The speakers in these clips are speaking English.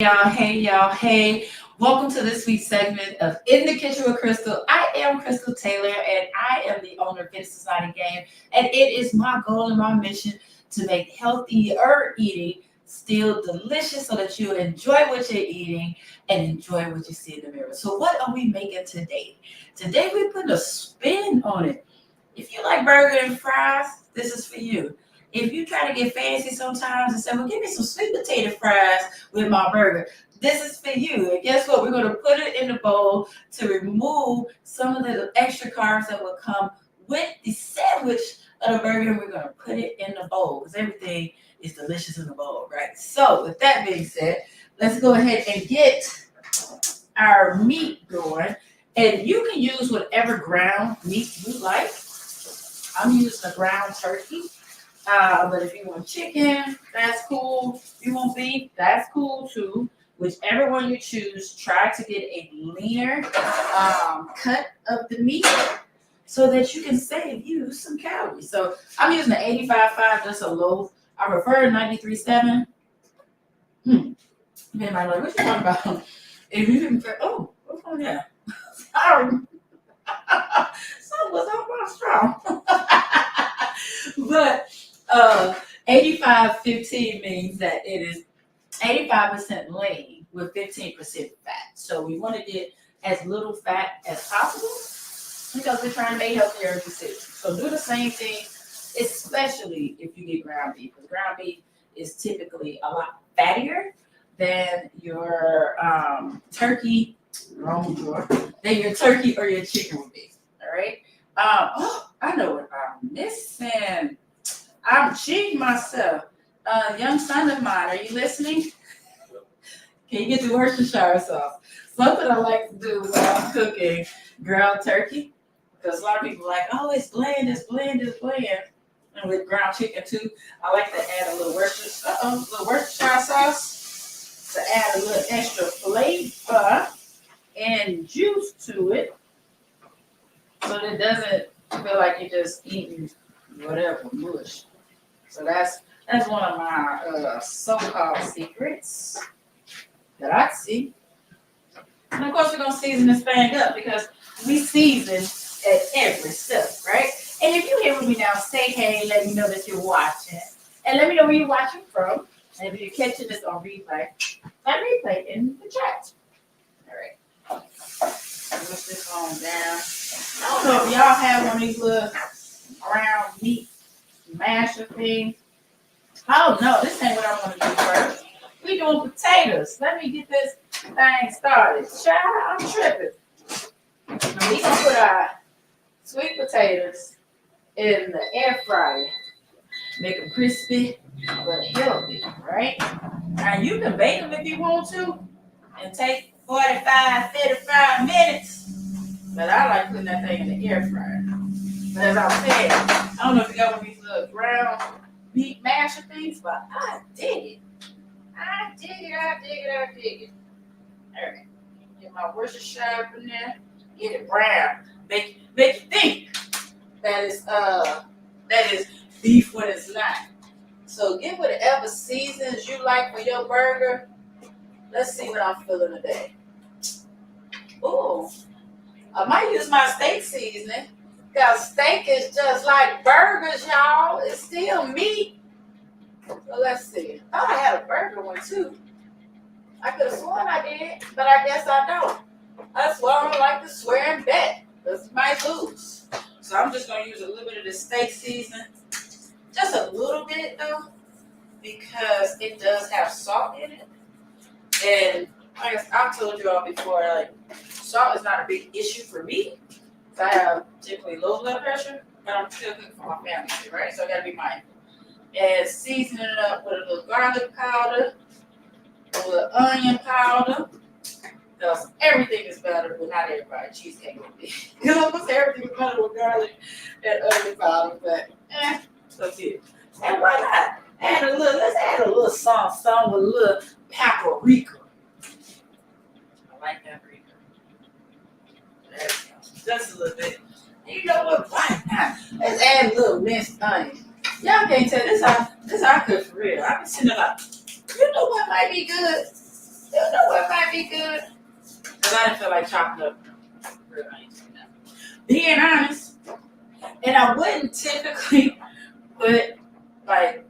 Hey. Welcome to this week's segment of In the Kitchen with Krystal. I am Krystal Taylor, and I am the owner of Fit Society Game. And it is my goal and my mission to make healthier eating still delicious so that you enjoy what you're eating and enjoy what you see in the mirror. So, what are we making today? Today, we're putting a spin on it. If you like burger and fries, this is for you. If you try to get fancy sometimes and say, well, give me some sweet potato fries with my burger, this is for you. And guess what? We're going to put it in the bowl to remove some of the extra carbs that will come with the sandwich of the burger. And we're going to put it in the bowl because everything is delicious in the bowl, right? So, with that being said, let's go ahead and get our meat going. And you can use whatever ground meat you like. I'm using a ground turkey. But if you want chicken, that's cool. If you want beef, that's cool too. Whichever one you choose, try to get a leaner cut of the meat so that you can save you some calories. So I'm using an 85.5, just a low. I prefer 93.7. Anybody like, what you talking about? If you didn't, what's on there? Sorry. Something was on my straw. But 85-15 means that it is 85% lean with 15% fat. So we want to get as little fat as possible because we're trying to make healthier decisions. So do the same thing, especially if you get ground beef. Because ground beef is typically a lot fattier than your turkey, than your turkey or your chicken would be. All right. I know what I'm missing. I'm cheating myself. Young son of mine, are you listening? Can you get the Worcestershire sauce? Something I like to do when I'm cooking ground turkey. Because a lot of people are like, oh, it's bland. And with ground chicken too, I like to add a little Worcestershire sauce to add a little extra flavor and juice to it. So that it doesn't feel like you're just eating whatever mush. So that's one of my so-called secrets that I see. And of course, we're gonna season this thing up because we season at every step, right? And if you're here with me now, say hey, let me know that you're watching, and let me know where you're watching from. And if you're catching this on replay, that replay in the chat. All right. Push this on down. I don't know if y'all have one of these little ground meat masher things. Oh no, this ain't what I want to do first. We doing potatoes. Let me get this thing started. Child, I'm tripping. Now we gonna put our sweet potatoes in the air fryer. Make them crispy but healthy, right? Now you can bake them if you want to and take 45, 55 minutes. But I like putting that thing in the air fryer. But as I was saying, I don't know if you got one of these little ground meat masher things, but I dig it. I dig it. All right. Get my Worcestershire up in there. Get it brown. Make you think that is beef when it's not. So get whatever seasons you like for your burger. Let's see what I'm feeling today. Ooh. I might use my steak seasoning because steak is just like burgers, y'all. It's still meat. So let's see. I thought I had a burger one too. I could have sworn I did, but I guess I don't. That's why I don't like to swear and bet. Because you might lose. So I'm just going to use a little bit of the steak seasoning. Just a little bit though, because it does have salt in it. And I've told you all before, like, salt is not a big issue for me. I have typically low blood pressure, but I'm still cooking for my family, right? So I gotta be mindful. And season it up with a little garlic powder, a little onion powder. Because everything is better, but not everybody. Cheesecake would be. Because almost everything is better with garlic and onion powder, but that's it. And why not? Let's add a little sauce with a little paprika. I like paprika. Just a little bit. And you know what? Why not? Let's add a little minced onion. Y'all can't tell this how I cook for real. I've been sitting there like, you know what might be good? You know what might be good? Because I didn't feel like chopping up real onions. Being honest, and I wouldn't typically put like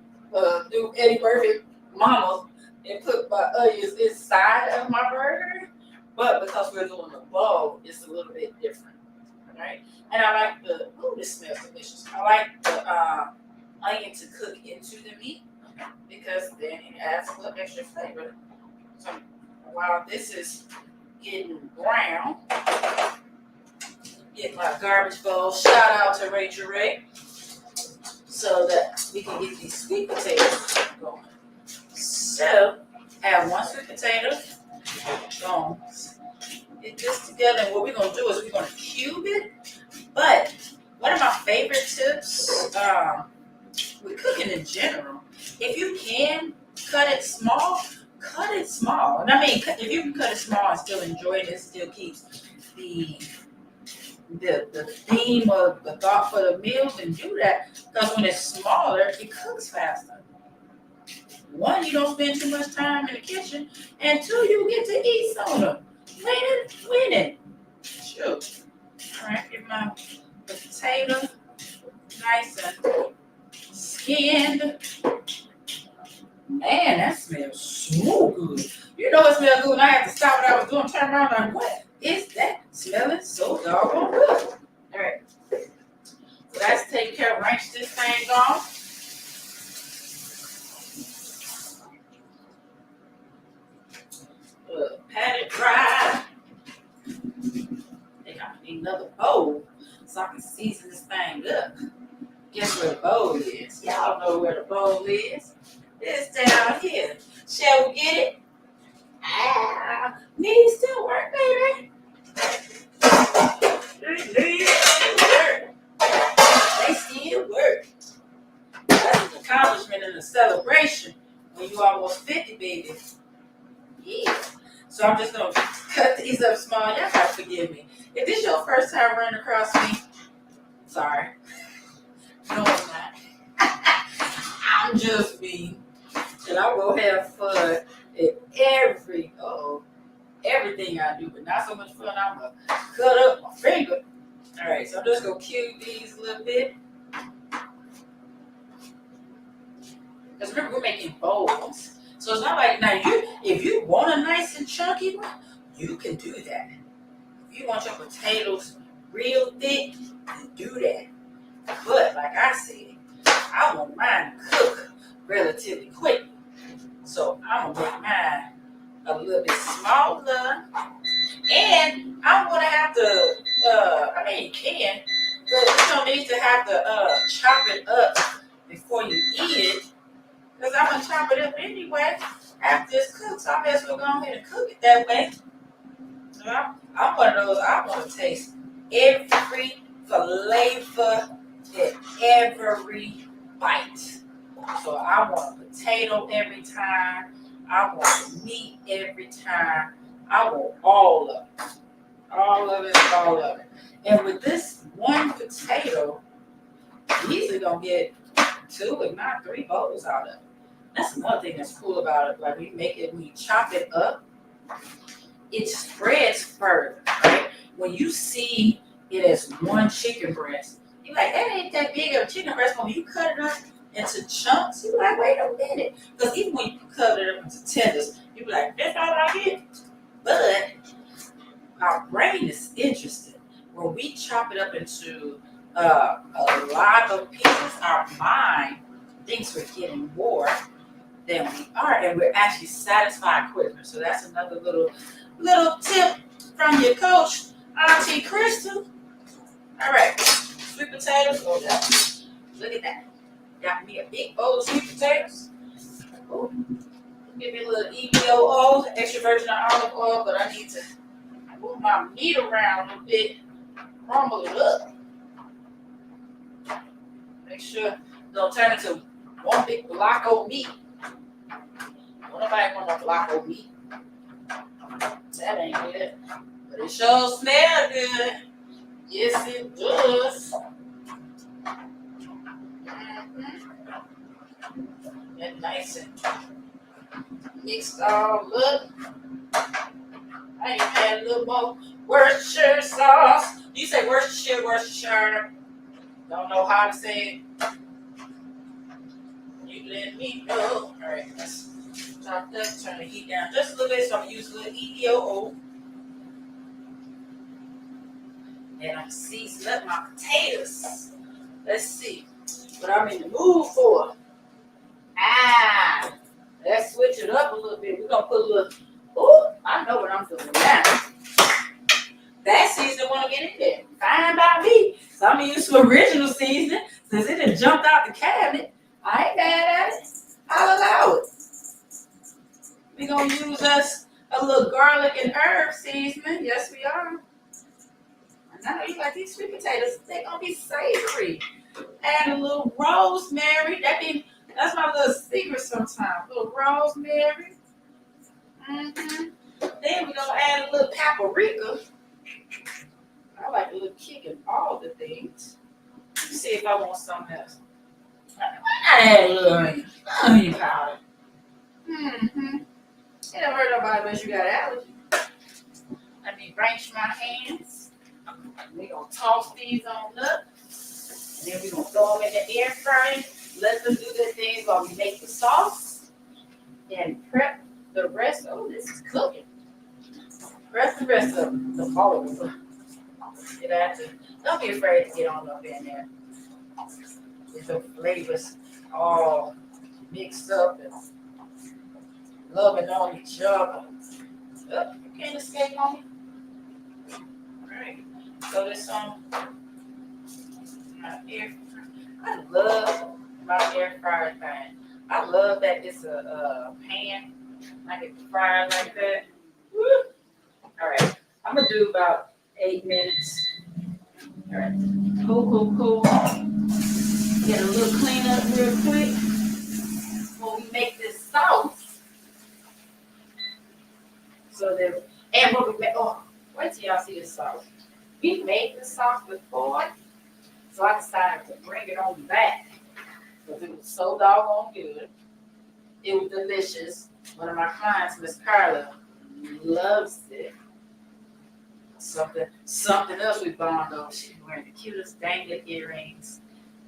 do Eddie Murphy Mama and put my onions inside of my burger, but because we're doing the bowl, it's a little bit different, right? And I like this smells delicious. I like the onion to cook into the meat because then it adds a little extra flavor. So while this is getting brown, get my garbage bowl. Shout out to Rachel Ray, so that we can get these sweet potatoes going. So, have one sweet potato. Get this together, and what we're gonna do is we're gonna cube it. But one of my favorite tips with cooking in general, if you can cut it small, cut it small. And I mean, if you can cut it small and still enjoy it, it still keeps the theme of the thought for the meal, then do that. Because when it's smaller, it cooks faster. One, you don't spend too much time in the kitchen, and two, you get to eat sooner. Winning. Sure. All right, get my potato nice and skinned. Man, that smells so good. You know it smells good when I had to stop what I was doing, turn around like, what is that smelling so doggone good? All right. So that's taken care of. Wrench this thing off. Pat it dry. I think I need another bowl so I can season this thing up. Guess where the bowl is? Y'all know where the bowl is. It's down here. Shall we get it? Knees still work, baby. Knees still work. They still work. That's an accomplishment and a celebration when you almost 50, baby. Yeah. So I'm just gonna cut these up small. Y'all gotta forgive me. If this is your first time running across me, sorry. No, it's not. I'm just me. And I will have fun at everything I do, but not so much fun. I'm gonna cut up my finger. All right, so I'm just gonna cube these a little bit. Because remember, we're making bowls. So it's not like now if you want a nice and chunky one, you can do that. If you want your potatoes real thick, you do that. But like I said, I want mine to cook relatively quick. So I'm gonna make mine a little bit smaller. And I'm gonna have to I mean you can, but you don't need to have to chop it up before you eat it. Because I'm going to chop it up anyway after it's cooked. So I may as well go ahead and cook it that way. So I'm one of those, I want to taste every flavor in every bite. So I want a potato every time. I want meat every time. I want all of it. All of it, all of it. And with this one potato, you easily going to get 2 if not 3 bowls out of it. That's another thing that's cool about it. Like when you chop it up, it spreads further, right? When you see it as one chicken breast, you're like, that ain't that big of a chicken breast. But when you cut it up into chunks, you're like, wait a minute. Because even when you cut it up into tenders, you're like, that's all I get. But our brain is interested. When we chop it up into a lot of pieces, our mind thinks we're getting more than we are, and we're actually satisfied quicker. So that's another little tip from your coach, Auntie Krystal. All right, sweet potatoes. Oh, look at that. Got me a big bowl of sweet potatoes. Ooh. Give me a little EVO oil, extra virgin olive oil, but I need to move my meat around a little bit, crumble it up. Make sure don't turn into one big block of meat. Nobody want no block of meat. That ain't good. But it sure smells good. Yes, it does. Mm-hmm. Get nice and mixed all up. more Worcestershire sauce. You say Worcestershire, Worcestershire. Don't know how to say it. You let me know. All right, let's chop that. Turn the heat down just a little bit. So I'm gonna use a little EDO. And I'm seasoning up my potatoes. Let's see what I'm in the mood for. Let's switch it up a little bit. We're gonna put a little. Ooh, I know what I'm doing now. That seasoning wanna get in there. Fine by me. So I'm gonna use some original seasoning since it done jumped out the cabinet. I ain't mad at it. I'll allow it. We're gonna use us a little garlic and herb seasoning. Yes, we are. I know you like these sweet potatoes. They're gonna be savory. Add a little rosemary. That's my little secret sometimes. A little rosemary. Then we're gonna add a little paprika. I like a little kick in all the things. Let's see if I want something else. I add a little onion powder. It don't hurt nobody unless you got allergy. Let me rinse my hands. We're gonna toss these on up. And then we're gonna throw them in the air fryer. Let them do their thing while we make the sauce. And prep the rest. Oh, this is cooking. Prep the rest of the bowl. Don't be afraid to get on up in there. Get the flavors all mixed up and loving on each other. Oh, you can't escape on me. Alright. So this on my air fryer. I love my air fryer thing. I love that it's a pan. I can fry it like that. Woo. Alright. I'm gonna do about 8 minutes. Alright. Cool. Get a little cleanup real quick when we make this sauce. So that, and what we make, wait till y'all see this sauce. We made this sauce before, so I decided to bring it on back because it was so doggone good. It was delicious. One of my clients, Miss Carla, loves it. Something else we bonded over. She's wearing the cutest dangling earrings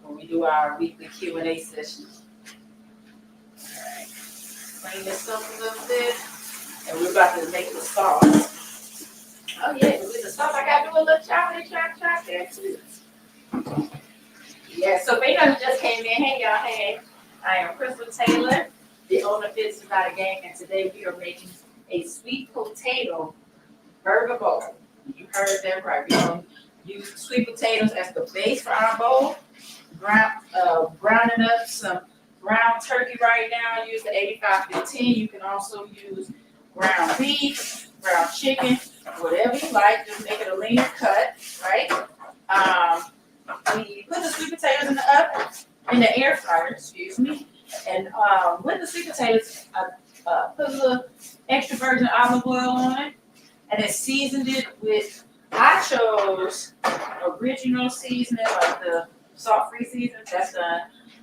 when we do our weekly Q&A sessions. All right, clean this up a little bit, and we're about to make the sauce. Oh yeah, with the sauce, I gotta do a little chop there too. Yeah, so for y'all who just came in, hey y'all, hey, I am Krystal Taylor, the owner of Fitz Without a Gang, and today we are making a sweet potato burger bowl. You heard that right. We're going to use sweet potatoes as the base for our bowl. Browning up some ground turkey right now. Use the 85-15. You can also use ground beef, ground chicken, whatever you like. Just make it a leaner cut, right? We put the sweet potatoes in the air fryer, excuse me. And with the sweet potatoes, I put a little extra virgin olive oil on it. And then seasoned it with, I chose original seasoning, like the salt-free seasoning. That's done.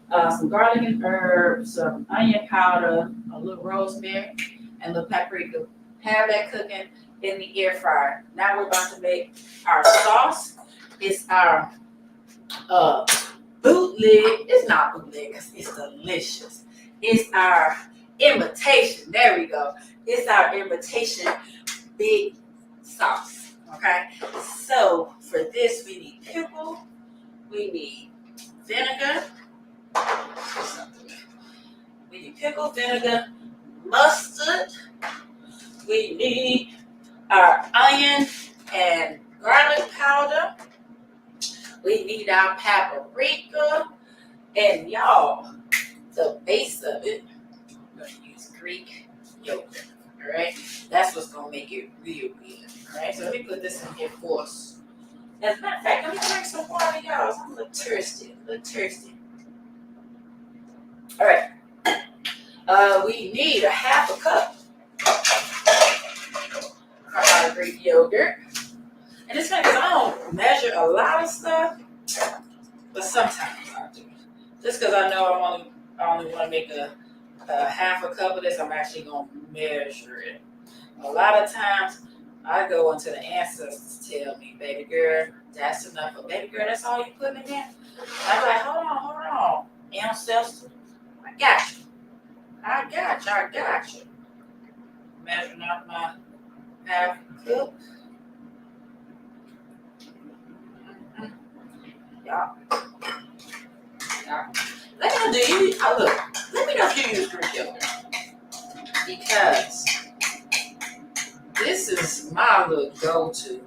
Some garlic and herbs, some onion powder, a little rosemary, and a little paprika. Have that cooking in the air fryer. Now we're about to make our sauce. It's our bootleg. It's not bootleg because it's delicious. It's our imitation. There we go. It's our imitation big sauce. Okay. So for this, we need pickle. We need vinegar. We need pickle, vinegar, mustard. We need our onion and garlic powder. We need our paprika. And y'all, the base of it, we're going to use Greek yogurt. All right, that's what's gonna make it real good. All right, so let me put this in here for us. As a matter of fact, let me drink some water, y'all. I'm a little thirsty. All right, we need a half a cup of Greek yogurt, and it's funny because I don't measure a lot of stuff, but sometimes I do. Just because I know I only want to make a half a cup of this, I'm actually gonna measure it. A lot of times, I go until the ancestors tell me, baby girl, that's enough. But baby girl, that's all you put in there? I'm like, hold on. Ancestor, I got you. I got you. Measuring out my half cup. Y'all. Let me know, let me know if you use Greek yogurt. Because this is my little go-to.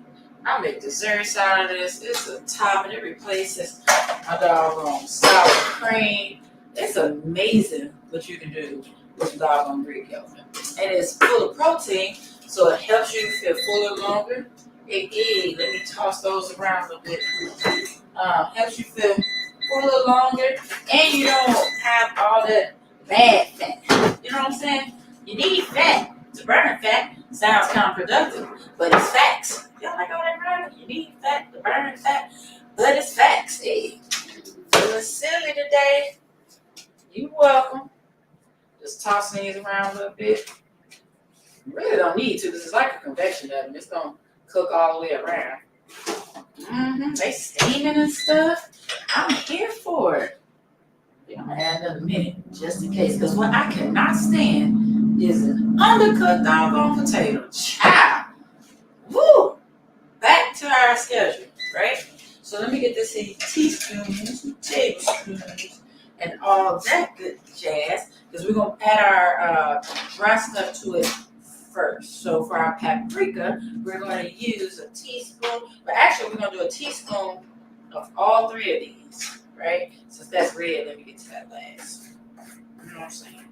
I make desserts out of this. It's a top and it replaces my doggone sour cream. It's amazing what you can do with doggone Greek yogurt. And it's full of protein, so it helps you feel fuller longer. Let me toss those around a little bit. Helps you feel fuller longer, and you don't have all that bad fat. You know what I'm saying? You need fat to burn fat. Sounds counterproductive, but it's facts. Y'all like all that right? You need fat to burn fat, but it's facts. Hey, feeling silly today? You welcome. Just tossing these around a little bit. You really don't need to because it's like a convection oven. It's gonna cook all the way around. They steaming and stuff. I'm here for it. I'm gonna add another minute just in case. Because what I cannot stand is an undercooked doggone potato. Child. Woo! Back to our schedule, right? So let me get this in teaspoons, tablespoons, and all that good jazz. Because we're gonna add our dry stuff to it first. So for our paprika, we're going to use a teaspoon, but actually we're going to do a teaspoon of all three of these, right? Since that's red, let me get to that last. You know what I'm saying?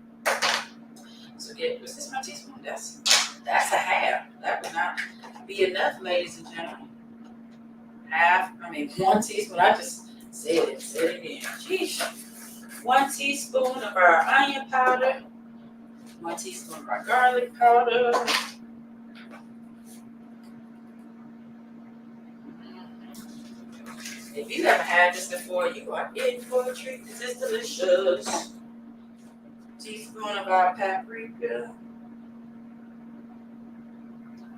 So was this my teaspoon? That's a half. That would not be enough, ladies and gentlemen. One teaspoon. I just said it again. Jeez. 1 teaspoon of our onion powder. 1 teaspoon of our garlic powder. If you haven't had this before, you are in for a treat. This is delicious. Teaspoon of our paprika.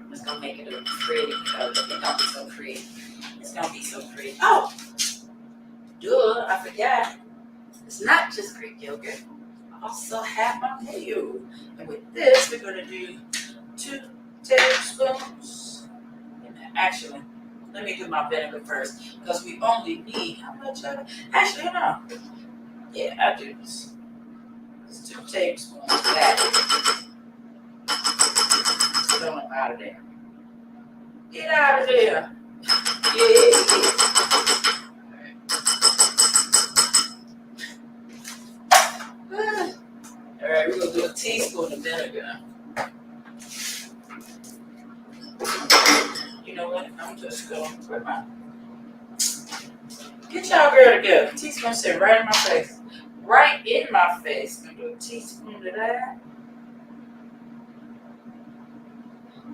I'm just gonna make it a pretty color. It's gonna be so pretty. It's gonna be so pretty. Oh, duh! I forgot. It's not just Greek yogurt. I also have my mayo. And with this, we're going to do 2 tablespoons. And actually, let me do my vinegar first. Because we only need how much of it? Actually, no. Yeah, I do this. It's 2 tablespoons of that. Throw them out of there. Get out of there. Yeah. Alright, we're going to do a teaspoon of vinegar. You know what? I'm just going to put my... Get y'all girl together. Teaspoon sit right in my face. Right in my face. I'm going to do a teaspoon of that.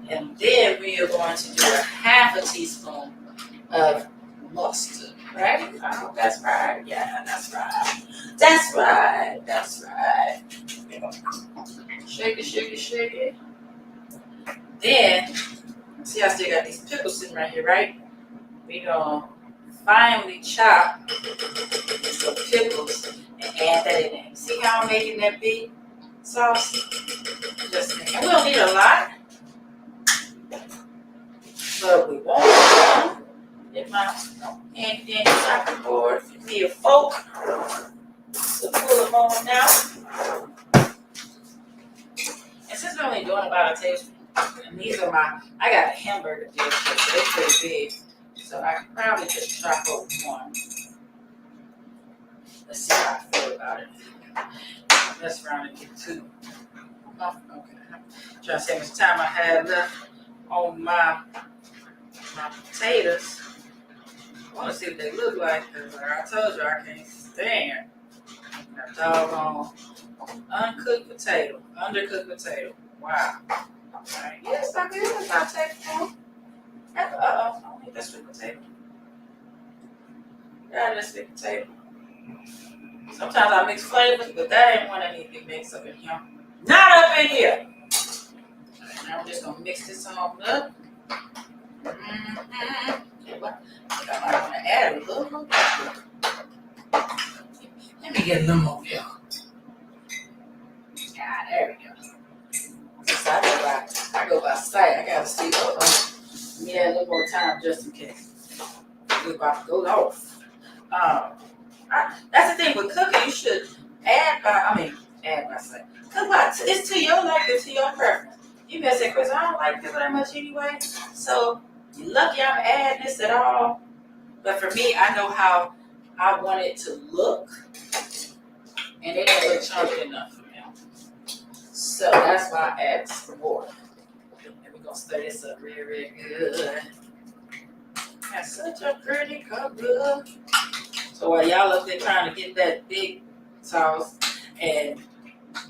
And then we are going to do a half a teaspoon of mustard. Right? I hope that's right. Yeah, that's right. That's right. That's right. Shake it. Then, see, I still got these pickles sitting right here, right? We're going to finely chop some pickles and add that in there. See how I'm making that big sauce? And we don't need a lot, but we won't. Get my handy dandy chopping board. Give me a fork to pull them on now. And since we're only doing about a tablespoon, and these are I got a hamburger dish, so they're pretty big. So I can probably just chop up 1. Let's see how I feel about it. Let's round it to 2. Okay. I'm trying to see how much time I have left on my potatoes. I want to see what they look like, because I told you I can't stand that doggone undercooked potato. Wow. Alright, yeah, it's not good. It's not taking. I don't need that sweet potato. Yeah, that sweet potato. Sometimes I mix flavors, but that ain't one that needs to be mixed up in here. Not up in here. Now I'm just gonna mix this on up. I might want to add a little more milk. Let me get a little more milk. Ah, there we go. So I go by sight. I gotta see. Give me that a little more time just in case. We're about to go off. That's the thing with cooking. You should add by sight. Cook by it's to your liking, to your preference. You may say, Chris, I don't like pickle that much anyway. So you're lucky I'm adding this at all. But for me, I know how I want it to look, and it don't look chunky enough for me. So that's why I add some more. And we're gonna stir this up real, real good. That's such a pretty color. So while y'all up there trying to get that big sauce, and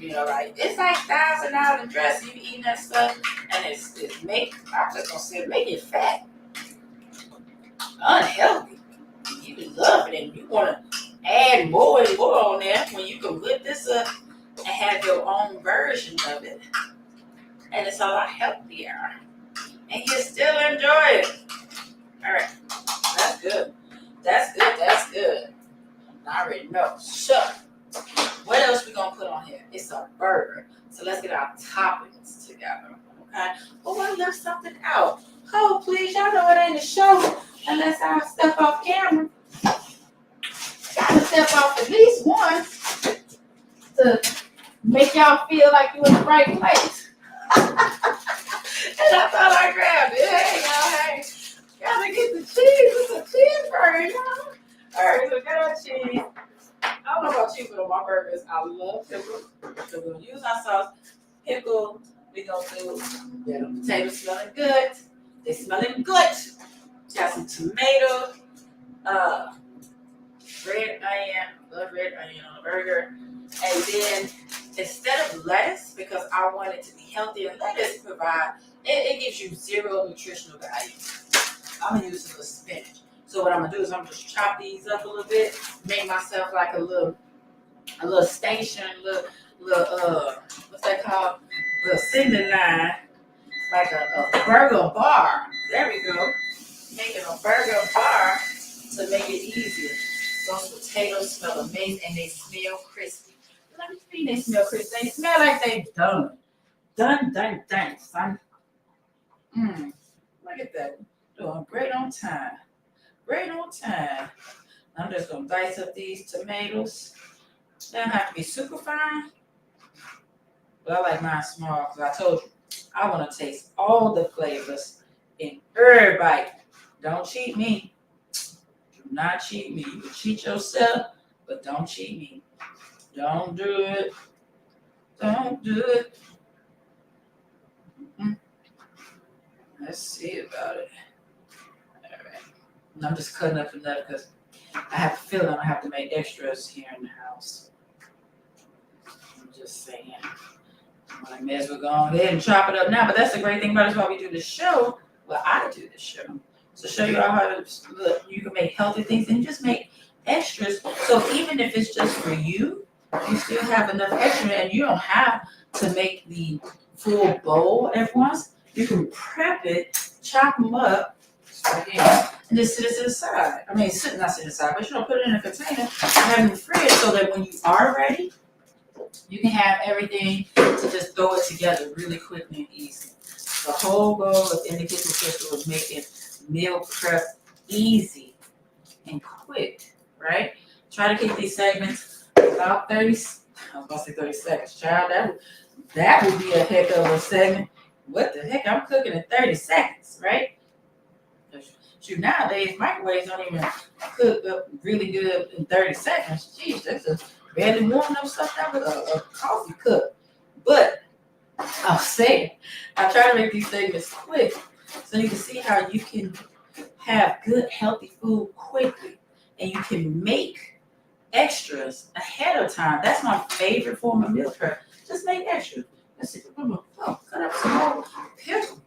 like it's like $1,000 dress, you eating that stuff, and I'm just gonna say, make it fat, unhealthy. You love it, and you wanna add more and more on there when you can whip this up and have your own version of it, and it's a lot healthier, and you still enjoy it. All right, that's good. That's good. That's good. I already know. So, what else we gonna put on here? It's a burger. So let's get our toppings together. Okay. Oh, I left something out. Oh, please, y'all know it ain't a show unless I step off camera. Gotta step off at least once to make y'all feel like you're in the right place. And that's all I grabbed it. Hey, y'all, hey. Gotta get the cheese. It's a cheeseburger, y'all. All right, so got our cheese. I don't know about you, but on my burgers, I love pickle. So we're gonna use our sauce. Pickle. We're gonna do the potatoes smelling good. They smelling good. Got some tomato, red onion. Love red onion on a burger. And then instead of lettuce, because I want it to be healthy, and lettuce it gives you zero nutritional value. I'm gonna use some spinach. So what I'm gonna do is I'm gonna just chop these up a little bit, make myself like a little station, what's that called? A assembly line, like a burger bar. There we go. Making a burger bar to make it easier. Those potatoes smell amazing and they smell crispy. Let me see, they smell crispy. They smell like they done, son. Look at that. Doing great on time. Great on time. I'm just gonna dice up these tomatoes. They don't have to be super fine, but I like mine small because I told you I want to taste all the flavors in every bite. Don't cheat me. Do not cheat me. You can cheat yourself, but don't cheat me. Don't do it. Don't do it. Let's see about it. I'm just cutting up enough because I have a feeling I have to make extras here in the house. I'm just saying. I may as well go ahead and chop it up now. But that's the great thing about it is why we do the show. Well, I do the show. So show you all how to look. You can make healthy things and just make extras. So even if it's just for you, you still have enough extra and you don't have to make the full bowl at once. You can prep it, chop them up. Right here. And just sit it to the side. Not sit it aside, but put it in a container and have it in the fridge so that when you are ready, you can have everything to just throw it together really quickly and easy. The whole goal of Indie Kitchen Krystal was making meal prep easy and quick, right? Try to keep these segments about 30, I was about to say 30 seconds. Child, that would be a heck of a segment. What the heck? I'm cooking in 30 seconds, right? Shoot, nowadays, microwaves don't even cook up really good in 30 seconds. Jeez, that's a barely warming up stuff down with a coffee cup. But I'll say it. I try to make these segments quick so you can see how you can have good, healthy food quickly. And you can make extras ahead of time. That's my favorite form of meal prep. Just make extras. Let's see. Oh, cut up some more pickle.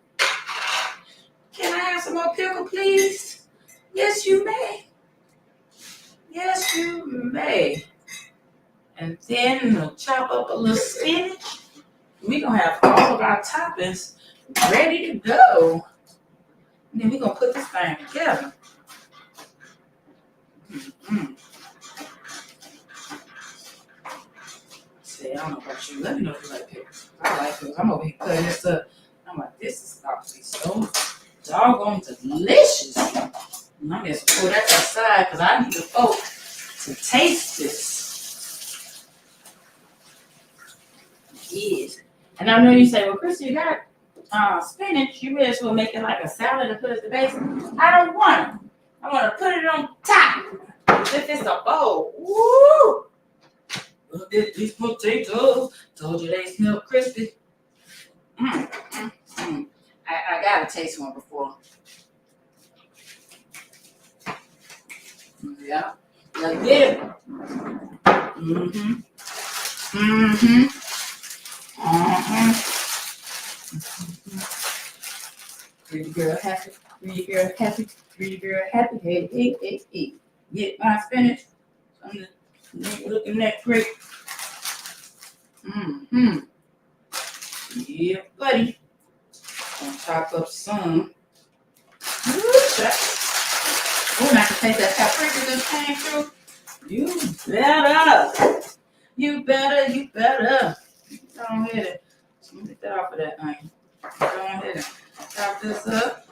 Can I have some more pickle, please? Yes, you may. Yes, you may. And then we'll chop up a little spinach. We're going to have all of our toppings ready to go. And then we're going to put this thing together. Mm. See, I don't know about you. Let me know if you like pickles. I like pickles. I'm over here cutting this up. I'm like, this is about to be so doggone delicious. And I'm just pull that to the side because I need the folk to taste this. Yes. And I know you say, well, Krystal, you got spinach. You may as well make it like a salad and put it at the base. I don't want it. I want to put it on top. As if it's a bowl. Woo! Look at these potatoes. Told you they smell crispy. I gotta taste one before. Yeah. Let's get it. Pretty girl happy. Pretty girl happy. Pretty girl happy. Hey, hey, hey, hey. Get my spinach. I'm just looking that great. Yeah, buddy. Gonna chop up some. Oh, and I can taste that paprika just came through. You better. You better. You better. Go ahead. Let me get that off of that onion. Go ahead and chop this up.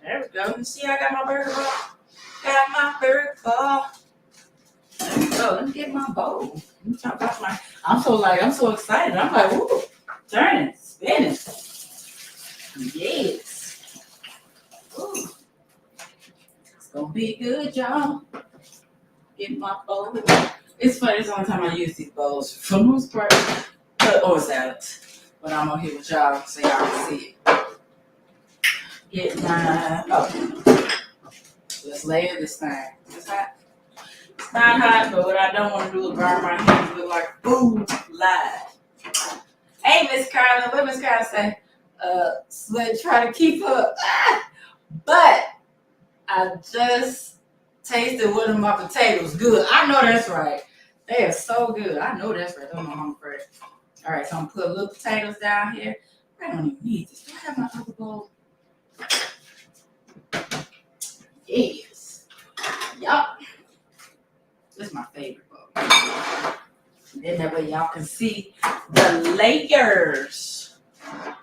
There we go. You see, I got my burger ball. Got my burger ball. There we go. Let me get my bowl. Let me chop off my. I'm so excited. I'm like, ooh, turning, spinning. Yes. Ooh. It's gonna be good, y'all. Get my bowl. It's funny. It's the only time I use these bowls for the most part. Or salads. But I'm on here with y'all so y'all can see it. Get my. Oh. Let's layer this thing. It's hot. It's not hot, but what I don't want to do is burn my hands and look like food live. Hey, Miss Carla. What Miss Carla say? Slit try to keep up. But I just tasted one of my potatoes. Good. I know that's right. They are so good. I know that's right. Don't know I'm afraid. All right, so I'm gonna put little potatoes down here. I don't even need this. Do I have my other bowl? Yes. Yup. This is my favorite bowl. Then that way y'all can see the layers.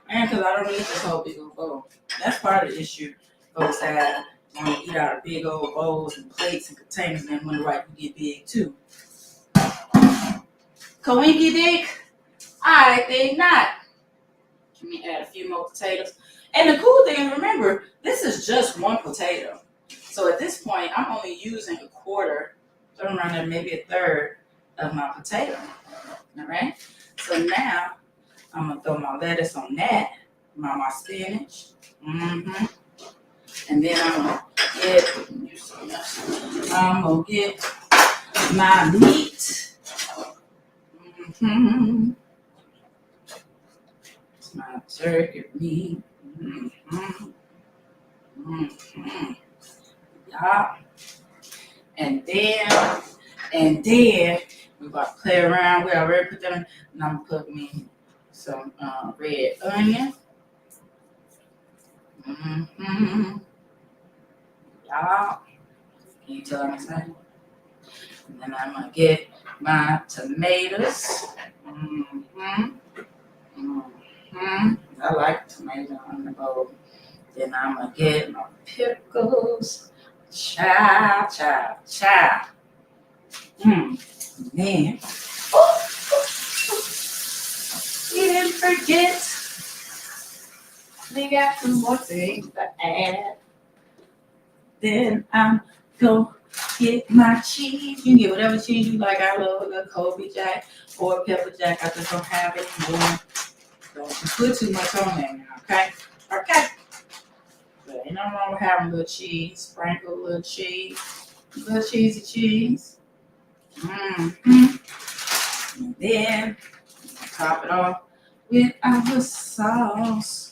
And because I don't need this whole big old bowl. That's part of the issue. Folks have want to eat out of big old bowls and plates and containers, and then when the right you get big too. Coinky Dink? I think not. Let me add a few more potatoes. And the cool thing, remember, this is just one potato. So at this point, I'm only using a quarter, around there, maybe a third of my potato. All right? So now, I'm going to throw my lettuce on that, my spinach. And then I'm going to get my meat. My turkey meat. Yeah. And then we're about to play around. We already put that in. And I'm going to put me some red onion. Yeah. Can you tell I'm excited? And then I'm going to get my tomatoes. I like tomato on the bowl. Then I'm going to get my pickles. Cha. Man. We didn't forget. We got some more things to add. Then I'm going to get my cheese. You can get whatever cheese you like. I love a Colby Jack or pepper jack. I just don't have it anymore. Don't put too much on there now, okay? Okay. But ain't nothing wrong with having a little cheese. Sprinkle a little cheese. Little cheesy cheese. And then top it off with our sauce.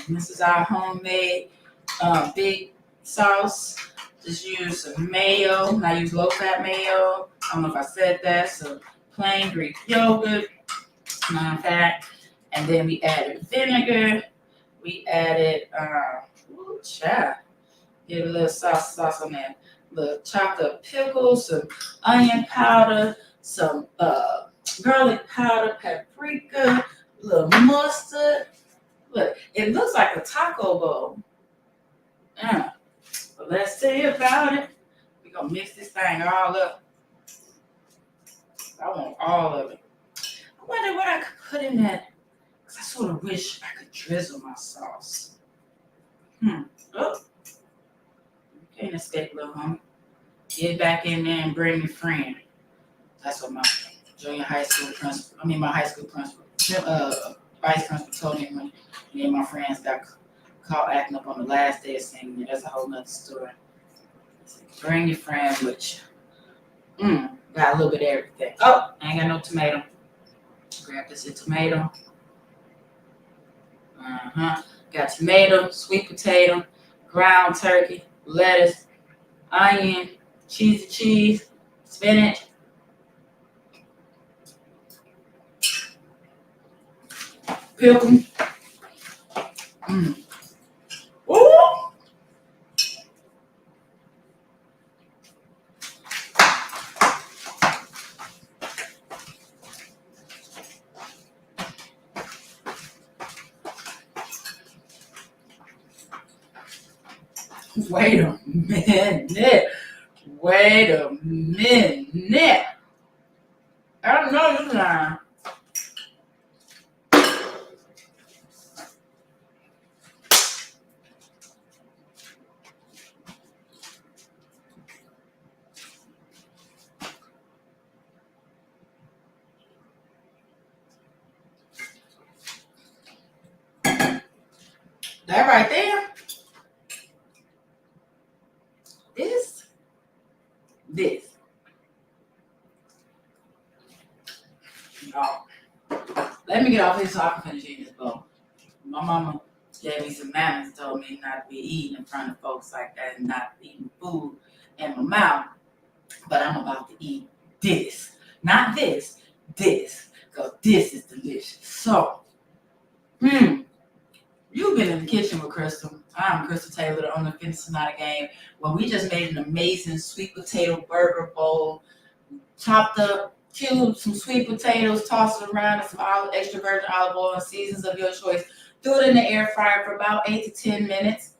And this is our homemade big sauce. Just use some mayo. I use low-fat mayo. I don't know if I said that. So plain Greek yogurt, non-fat. And then we added vinegar. We added, Get a little sauce on there. Little chopped up pickles, some onion powder, some garlic powder, paprika, little mustard. Look, it looks like a taco bowl. But let's see about it. We're gonna mix this thing all up. I want all of it. I wonder what I could put in that. Cause I sort of wish I could drizzle my sauce. Oh, can't escape, little homie. Get back in there and bring your friend. That's what my high school principal, vice principal told me when me and my friends got caught acting up on the last day of singing. That's a whole nother story. Bring your friend with you. Got a little bit of everything. Oh, I ain't got no tomato. Grab this tomato. Got tomato, sweet potato, ground turkey, lettuce, onion, cheese, spinach. Pickle. Ooh. Wait a minute. I know you're lying. That right there. This. Oh. Let me get off here so I can finish eating this bowl. My mama gave me some manners, told me not to be eating in front of folks like that and not eating food in my mouth. But I'm about to eat this. Not this. This. Because this is delicious. So, you've been in the kitchen with Krystal. I'm Krystal Taylor, the owner of Fitness Is Not a Game, where we just made an amazing sweet potato burger bowl. Chopped up, cubed some sweet potatoes, tossed it around in some extra virgin olive oil and seasons of your choice. Threw it in the air fryer for about 8 to 10 minutes.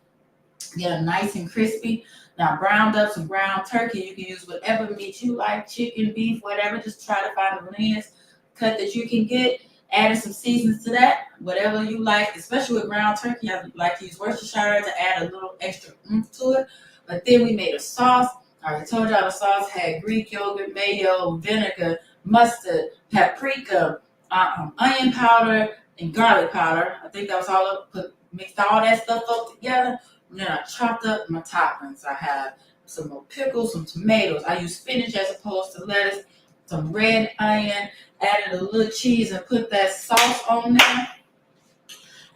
Get them nice and crispy. Now, browned up some ground turkey. You can use whatever meat you like, chicken, beef, whatever. Just try to find the leanest cut that you can get. Adding some seasons to that, whatever you like, especially with ground turkey. I like to use Worcestershire to add a little extra oomph to it. But then we made a sauce. I already told y'all the sauce had Greek yogurt, mayo, vinegar, mustard, paprika, onion powder, and garlic powder. I think that was all up. Mixed all that stuff up together. And then I chopped up my toppings. I have some more pickles, some tomatoes. I use spinach as opposed to lettuce, some red onion, added a little cheese and put that sauce on there.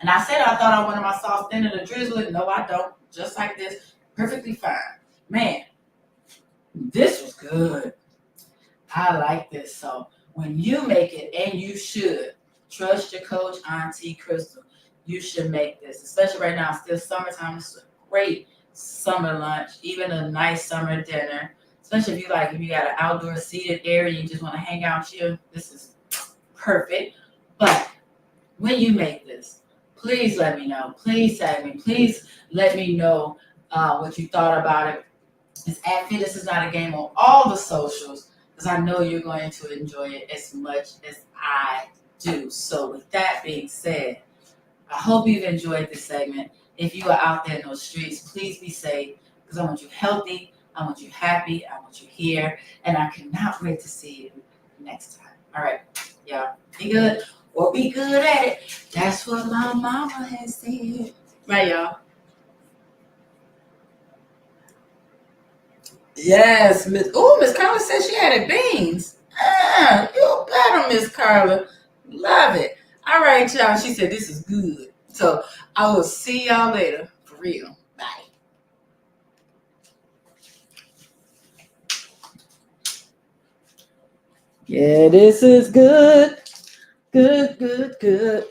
And I said I thought I wanted my sauce thinner to drizzle it. No, I don't. Just like this. Perfectly fine. Man, this was good. I like this. So when you make it, and you should, trust your coach, Auntie Krystal. You should make this. Especially right now, it's still summertime. It's a great summer lunch, even a nice summer dinner. Especially if you got an outdoor seated area, you just want to hang out, chill. This is perfect. But when you make this, please let me know. Please tag me. Please let me know what you thought about it. It's at Fitness Is Not a Game on all the socials, because I know you're going to enjoy it as much as I do. So with that being said, I hope you've enjoyed this segment. If you are out there in those streets, please be safe, because I want you healthy, I want you happy, I want you here, and I cannot wait to see you next time. All right, y'all, be good or be good at it. That's what my mama has said. Right, y'all? Yes, Miss Carla said she had beans. You better, Miss Carla. Love it. All right, y'all. She said this is good. So I will see y'all later. For real. Bye. Yeah, this is good. Good.